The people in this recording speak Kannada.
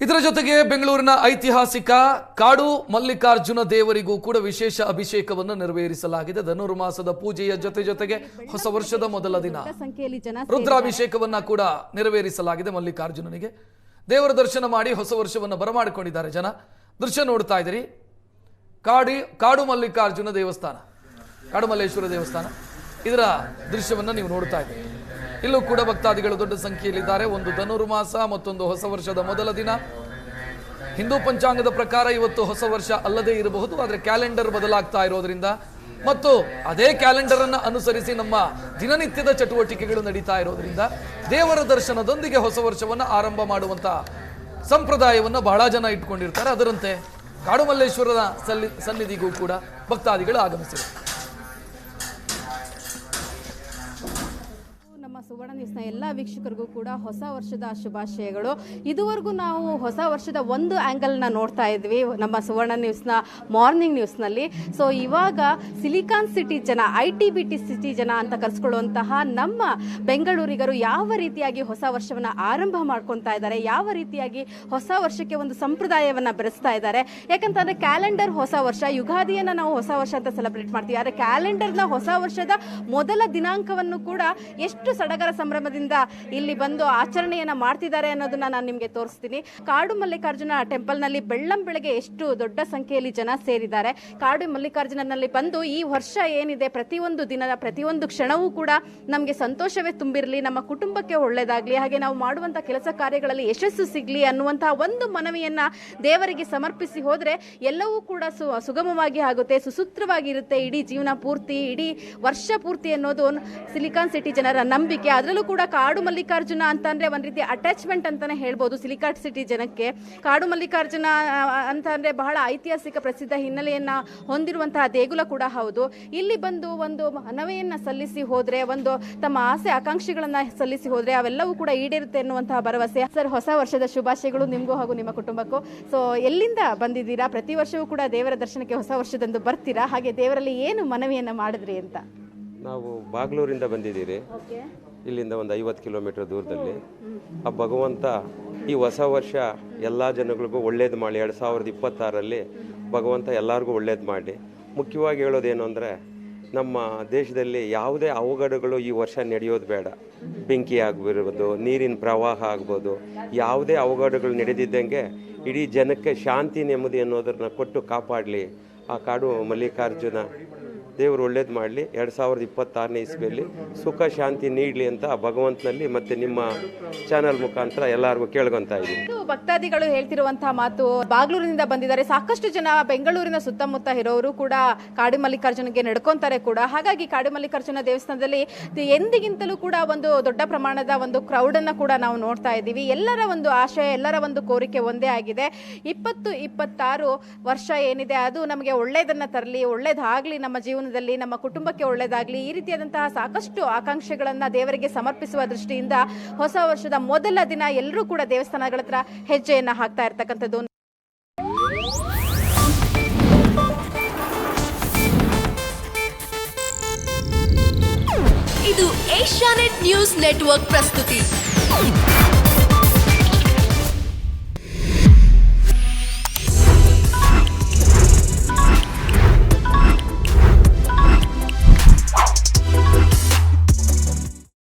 ಇದರ ಜೊತೆಗೆ ಬೆಂಗಳೂರಿನ ಐತಿಹಾಸಿಕ ಕಾಡು ಮಲ್ಲಿಕಾರ್ಜುನ ದೇವರಿಗೂ ಕೂಡ ವಿಶೇಷ ಅಭಿಷೇಕವನ್ನು ನೆರವೇರಿಸಲಾಗಿದೆ. ಧನುರ್ಮಾಸದ ಪೂಜೆಯ ಜೊತೆಗೆ ಹೊಸ ವರ್ಷದ ಮೊದಲ ದಿನ ರುದ್ರಾಭಿಷೇಕವನ್ನ ಕೂಡ ನೆರವೇರಿಸಲಾಗಿದೆ. ಮಲ್ಲಿಕಾರ್ಜುನನಿಗೆ ದೇವರ ದರ್ಶನ ಮಾಡಿ ಹೊಸ ವರ್ಷವನ್ನು ಬರಮಾಡಿಕೊಂಡಿದ್ದಾರೆ ಜನ. ದೃಶ್ಯ ನೋಡ್ತಾ ಇದ್ದೀರಿ. ಕಾಡು ಮಲ್ಲಿಕಾರ್ಜುನ ದೇವಸ್ಥಾನ, ಕಾಡುಮಲ್ಲೇಶ್ವರ ದೇವಸ್ಥಾನ, ಇದರ ದೃಶ್ಯವನ್ನು ನೀವು ನೋಡ್ತಾ ಇದ್ದೀರಿ. ಇಲ್ಲೂ ಕೂಡ ಭಕ್ತಾದಿಗಳು ದೊಡ್ಡ ಸಂಖ್ಯೆಯಲ್ಲಿದ್ದಾರೆ. ಒಂದು ಧನುರ್ಮಾಸ, ಮತ್ತೊಂದು ಹೊಸ ವರ್ಷದ ಮೊದಲ ದಿನ. ಹಿಂದೂ ಪಂಚಾಂಗದ ಪ್ರಕಾರ ಇವತ್ತು ಹೊಸ ವರ್ಷ ಅಲ್ಲದೇ ಇರಬಹುದು, ಆದರೆ ಕ್ಯಾಲೆಂಡರ್ ಬದಲಾಗ್ತಾ ಇರೋದ್ರಿಂದ ಮತ್ತು ಅದೇ ಕ್ಯಾಲೆಂಡರ್ ಅನ್ನು ಅನುಸರಿಸಿ ನಮ್ಮ ದಿನನಿತ್ಯದ ಚಟುವಟಿಕೆಗಳು ನಡೀತಾ ಇರೋದ್ರಿಂದ ದೇವರ ದರ್ಶನದೊಂದಿಗೆ ಹೊಸ ವರ್ಷವನ್ನು ಆರಂಭ ಮಾಡುವಂತ ಸಂಪ್ರದಾಯವನ್ನು ಬಹಳ ಜನ ಇಟ್ಕೊಂಡಿರ್ತಾರೆ. ಅದರಂತೆ ಕಾಡುಮಲ್ಲೇಶ್ವರನ ಸನ್ನಿಧಿಗೂ ಕೂಡ ಭಕ್ತಾದಿಗಳು ಆಗಮಿಸಿದರು. ಸುವರ್ಣ ನ್ಯೂಸ್ನ ಎಲ್ಲ ವೀಕ್ಷಕರಿಗೂ ಕೂಡ ಹೊಸ ವರ್ಷದ ಶುಭಾಶಯಗಳು. ಇದುವರೆಗೂ ನಾವು ಹೊಸ ವರ್ಷದ ಒಂದು ಆ್ಯಂಗಲ್ನ ನೋಡ್ತಾ ಇದ್ವಿ ನಮ್ಮ ಸುವರ್ಣ ನ್ಯೂಸ್ನ ಮಾರ್ನಿಂಗ್ ನ್ಯೂಸ್ನಲ್ಲಿ. ಸೊ ಇವಾಗ ಸಿಲಿಕಾನ್ ಸಿಟಿ ಜನ, ITBT ಸಿಟಿ ಜನ ಅಂತ ಕರೆಸ್ಕೊಳ್ಳುವಂತಹ ನಮ್ಮ ಬೆಂಗಳೂರಿಗರು ಯಾವ ರೀತಿಯಾಗಿ ಹೊಸ ವರ್ಷವನ್ನು ಆರಂಭ ಮಾಡ್ಕೊತಾ ಇದ್ದಾರೆ, ಯಾವ ರೀತಿಯಾಗಿ ಹೊಸ ವರ್ಷಕ್ಕೆ ಒಂದು ಸಂಪ್ರದಾಯವನ್ನು ಬೆರೆಸ್ತಾ ಇದ್ದಾರೆ. ಯಾಕಂತಂದ್ರೆ ಕ್ಯಾಲೆಂಡರ್ ಹೊಸ ವರ್ಷ, ಯುಗಾದಿಯನ್ನು ನಾವು ಹೊಸ ವರ್ಷ ಅಂತ ಸೆಲೆಬ್ರೇಟ್ ಮಾಡ್ತೀವಿ. ಆದರೆ ಕ್ಯಾಲೆಂಡರ್ನ ಹೊಸ ವರ್ಷದ ಮೊದಲ ದಿನಾಂಕವನ್ನು ಕೂಡ ಎಷ್ಟು ಸಡಗರ ಸಂಭ್ರಮದಿಂದ ಇಲ್ಲಿ ಬಂದು ಆಚರಣೆಯನ್ನ ಮಾಡ್ತಿದ್ದಾರೆ ಅನ್ನೋದನ್ನ ನಾನು ನಿಮಗೆ ತೋರಿಸ್ತೀನಿ. ಕಾಡು ಮಲ್ಲಿಕಾರ್ಜುನ ಟೆಂಪಲ್ ನಲ್ಲಿ ಬೆಳ್ಳಂಬೆಳಗ್ಗೆ ಎಷ್ಟು ದೊಡ್ಡ ಸಂಖ್ಯೆಯಲ್ಲಿ ಜನ ಸೇರಿದ್ದಾರೆ. ಕಾಡು ಮಲ್ಲಿಕಾರ್ಜುನಲ್ಲಿ ಬಂದು ಈ ವರ್ಷ ಏನಿದೆ, ಪ್ರತಿಯೊಂದು ದಿನದ ಪ್ರತಿಯೊಂದು ಕ್ಷಣವೂ ಕೂಡ ನಮಗೆ ಸಂತೋಷವೇ ತುಂಬಿರಲಿ, ನಮ್ಮ ಕುಟುಂಬಕ್ಕೆ ಒಳ್ಳೇದಾಗ್ಲಿ, ಹಾಗೆ ನಾವು ಮಾಡುವಂತಹ ಕೆಲಸ ಕಾರ್ಯಗಳಲ್ಲಿ ಯಶಸ್ಸು ಸಿಗ್ಲಿ ಅನ್ನುವಂತಹ ಒಂದು ಮನವಿಯನ್ನ ದೇವರಿಗೆ ಸಮರ್ಪಿಸಿ ಹೋದ್ರೆ ಎಲ್ಲವೂ ಕೂಡ ಸುಗಮವಾಗಿ ಆಗುತ್ತೆ, ಸುಸೂತ್ರವಾಗಿರುತ್ತೆ ಇಡೀ ಜೀವನ ಪೂರ್ತಿ, ಇಡೀ ವರ್ಷ ಪೂರ್ತಿ ಅನ್ನೋದು ಸಿಲಿಕಾನ್ ಸಿಟಿ ಜನರ ನಂಬಿಕೆ. ಅದರಲ್ಲೂ ಕೂಡ ಕಾಡು ಮಲ್ಲಿಕಾರ್ಜುನ ಅಂತಂದ್ರೆ ಒಂದ್ ರೀತಿ ಅಟ್ಯಾಚ್ಮೆಂಟ್ ಅಂತಾನೆ ಹೇಳ್ಬೋದು ಸಿಲಿಕಾನ್ ಸಿಟಿ ಜನಕ್ಕೆ. ಕಾಡು ಮಲ್ಲಿಕಾರ್ಜುನ ಅಂತಂದ್ರೆ ಬಹಳ ಐತಿಹಾಸಿಕ ಪ್ರಸಿದ್ಧ ಹಿನ್ನೆಲೆಯನ್ನ ಹೊಂದಿರುವಂತಹ ದೇಗುಲ ಕೂಡ ಹೌದು. ಇಲ್ಲಿ ಬಂದು ಒಂದು ಮನವಿಯನ್ನ ಸಲ್ಲಿಸಿ ಹೋದ್ರೆ, ಒಂದು ತಮ್ಮ ಆಸೆ ಆಕಾಂಕ್ಷೆಗಳನ್ನ ಸಲ್ಲಿಸಿ ಹೋದ್ರೆ ಅವೆಲ್ಲವೂ ಕೂಡ ಈಡೇರುತ್ತೆ ಎನ್ನುವಂತಹ ಭರವಸೆ. ಸರ್, ಹೊಸ ವರ್ಷದ ಶುಭಾಶಯಗಳು ನಿಮಗೂ ಹಾಗೂ ನಿಮ್ಮ ಕುಟುಂಬಕ್ಕೂ. ಸೊ ಎಲ್ಲಿಂದ ಬಂದಿದ್ದೀರಾ? ಪ್ರತಿ ವರ್ಷವೂ ಕೂಡ ದೇವರ ದರ್ಶನಕ್ಕೆ ಹೊಸ ವರ್ಷದಂದು ಬರ್ತೀರಾ, ಹಾಗೆ ದೇವರಲ್ಲಿ ಏನು ಮನವಿಯನ್ನ ಮಾಡಿದ್ರಿ ಅಂತ? ನಾವು ಬಾಗ್ಲೂರಿಂದ ಬಂದಿದ್ದೀರಿ. ಇಲ್ಲಿಂದ ಒಂದು 50 ಕಿಲೋಮೀಟರ್ ದೂರದಲ್ಲಿ. ಆ ಭಗವಂತ ಈ ಹೊಸ ವರ್ಷ ಎಲ್ಲ ಜನಗಳಿಗೂ ಒಳ್ಳೇದು ಮಾಡಿ, 2026ರಲ್ಲಿ ಭಗವಂತ ಎಲ್ಲರಿಗೂ ಒಳ್ಳೇದು ಮಾಡಿ. ಮುಖ್ಯವಾಗಿ ಹೇಳೋದೇನು ಅಂದರೆ, ನಮ್ಮ ದೇಶದಲ್ಲಿ ಯಾವುದೇ ಅವಘಡಗಳು ಈ ವರ್ಷ ನಡೆಯೋದು ಬೇಡ. ಬೆಂಕಿ ಆಗಿರ್ಬೋದು, ನೀರಿನ ಪ್ರವಾಹ ಆಗ್ಬೋದು, ಯಾವುದೇ ಅವಘಡಗಳು ನಡೆದಿದ್ದಂಗೆ ಇಡೀ ಜನಕ್ಕೆ ಶಾಂತಿ ನೆಮ್ಮದಿ ಅನ್ನೋದನ್ನ ಕೊಟ್ಟು ಕಾಪಾಡಲಿ. ಆ ಕಾಡು ಮಲ್ಲಿಕಾರ್ಜುನ ದೇವರು ಒಳ್ಳೇದು ಮಾಡಲಿ, 2026ನೇ ಇಸ್ವಿಯಲ್ಲಿ ಸುಖ ಶಾಂತಿ ನೀಡಲಿ ಅಂತ ಭಗವಂತನಲ್ಲಿ ಮತ್ತೆ ನಿಮ್ಮ ಚಾನೆಲ್ ಮುಖಾಂತರ ಎಲ್ಲರಿಗೂ ಕೇಳ್ಕೊಂತಾ ಇದ್ದೀನಿ. ಭಕ್ತಾದಿಗಳು ಹೇಳ್ತಿರುವಂತಹ ಮಾತು, ಬಾಗ್ಲೂರಿನಿಂದ ಬಂದಿದ್ದಾರೆ. ಸಾಕಷ್ಟು ಜನ ಬೆಂಗಳೂರಿನ ಸುತ್ತಮುತ್ತ ಇರೋರು ಕೂಡ ಕಾಡು ಮಲ್ಲಿಕಾರ್ಜುನಿಗೆ ನಡ್ಕೊಂತಾರೆ ಕೂಡ. ಹಾಗಾಗಿ ಕಾಡು ಮಲ್ಲಿಕಾರ್ಜುನ ದೇವಸ್ಥಾನದಲ್ಲಿ ಎಂದಿಗಿಂತಲೂ ಕೂಡ ಒಂದು ದೊಡ್ಡ ಪ್ರಮಾಣದ ಒಂದು ಕ್ರೌಡ್ ಅನ್ನ ಕೂಡ ನಾವು ನೋಡ್ತಾ ಇದ್ದೀವಿ. ಎಲ್ಲರ ಒಂದು ಆಶಯ, ಎಲ್ಲರ ಒಂದು ಕೋರಿಕೆ ಒಂದೇ ಆಗಿದೆ. 2026 ವರ್ಷ ಏನಿದೆ ಅದು ನಮಗೆ ಒಳ್ಳೇದನ್ನ ತರಲಿ, ಒಳ್ಳೇದಾಗ್ಲಿ, ನಮ್ಮ ಜೀವನ ನಮ್ಮ ಕುಟುಂಬಕ್ಕೆ ಒಳ್ಳೆಯದಾಗಲಿ, ಈ ರೀತಿಯಾದಂತಹ ಸಾಕಷ್ಟು ಆಕಾಂಕ್ಷೆಗಳನ್ನ ದೇವರಿಗೆ ಸಮರ್ಪಿಸುವ ದೃಷ್ಟಿಯಿಂದ ಹೊಸ ವರ್ಷದ ಮೊದಲ ದಿನ ಎಲ್ಲರೂ ಕೂಡ ದೇವಸ್ಥಾನಗಳ ಹತ್ರ ಹೆಜ್ಜೆಯನ್ನ ಹಾಕ್ತಾ ಇರ್ತಕ್ಕಂಥದ್ದು. ಇದು ಏಷ್ಯಾನೆಟ್ ನ್ಯೂಸ್ ನೆಟ್ವರ್ಕ್ ಪ್ರಸ್ತುತಿ.